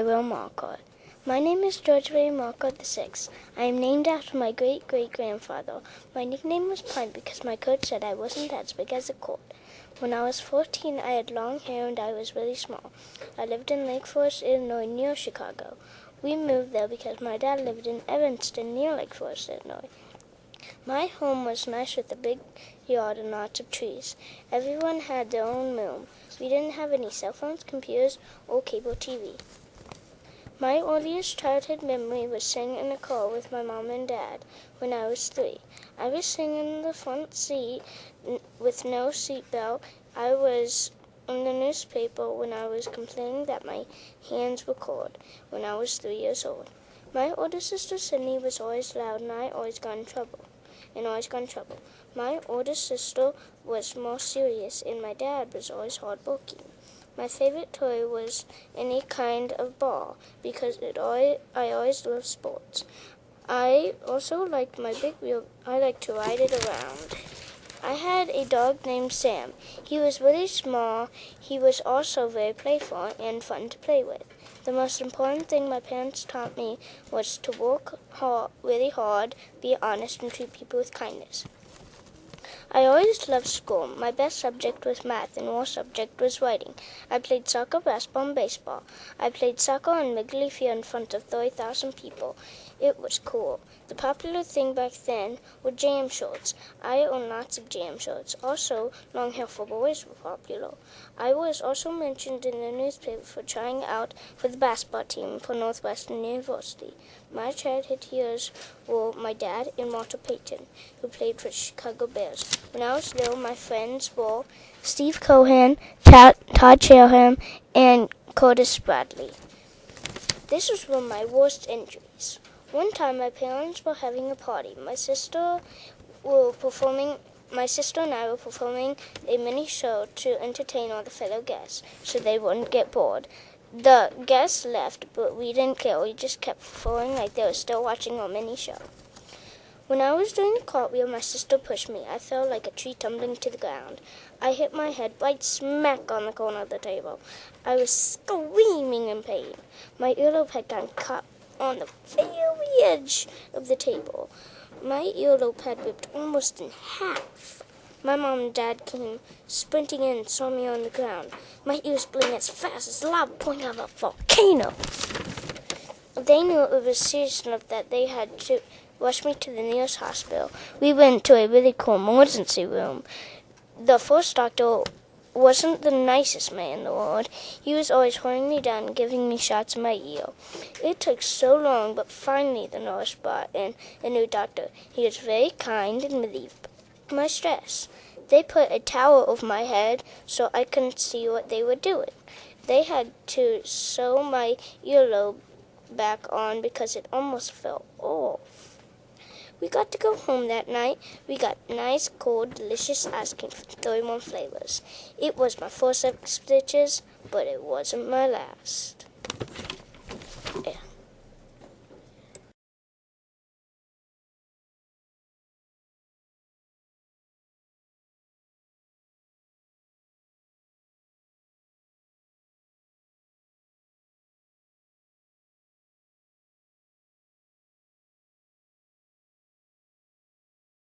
Will Marcotte. My name is George Ray Marcotte VI. I am named after my great-great-grandfather. My nickname was Pine because my coach said I wasn't as big as a colt. When I was 14, I had long hair and I was really small. I lived in Lake Forest, Illinois, near Chicago. We moved there because my dad lived in Evanston, near Lake Forest, Illinois. My home was nice with a big yard and lots of trees. Everyone had their own room. We didn't have any cell phones, computers, or cable TV. My earliest childhood memory was sitting in a car with my mom and dad when I was 3. I was sitting in the front seat with no seatbelt. I was in the newspaper when I was complaining that my hands were cold when I was 3 years old. My older sister Sydney was always loud and I always got in trouble. My older sister was more serious and my dad was always hardworking. My favorite toy was any kind of ball because I always loved sports. I also liked my big wheel. I liked to ride it around. I had a dog named Sam. He was really small. He was also very playful and fun to play with. The most important thing my parents taught me was to work really hard, be honest, and treat people with kindness. I always loved school. My best subject was math and worst subject was writing. I played soccer, basketball, and baseball. I played soccer on Wrigley Field in front of 30,000 people. It was cool. The popular thing back then were jam shorts. I owned lots of jam shorts. Also, long hair for boys were popular. I was also mentioned in the newspaper for trying out for the basketball team for Northwestern University. My childhood heroes were my dad and Walter Payton, who played for the Chicago Bears. When I was little, my friends were Steve Cohen, Todd Sherham, and Curtis Bradley. This was one of my worst injuries. One time, my parents were having a party. My sister and I were performing a mini show to entertain all the fellow guests, so they wouldn't get bored. The guests left, but we didn't care. We just kept performing like they were still watching our mini show. When I was doing a cartwheel, my sister pushed me. I fell like a tree tumbling to the ground. I hit my head right smack on the corner of the table. I was screaming in pain. My earlobe had gotten caught on the very edge of the table. My earlobe had ripped almost in half. My mom and dad came sprinting in and saw me on the ground. My ears bleeding as fast as lava pouring out of a volcano. They knew it was serious enough that they had to rush me to the nearest hospital. We went to a really cool emergency room. The first doctor wasn't the nicest man in the world. He was always holding me down and giving me shots in my ear. It took so long, but finally the nurse brought in a new doctor. He was very kind and relieved my stress. They put a towel over my head so I couldn't see what they were doing. They had to sew my earlobe back on because it almost fell off. We got to go home that night. We got nice, cold, delicious ice cream from 31 flavors. It was my first set of stitches, but it wasn't my last. Yeah.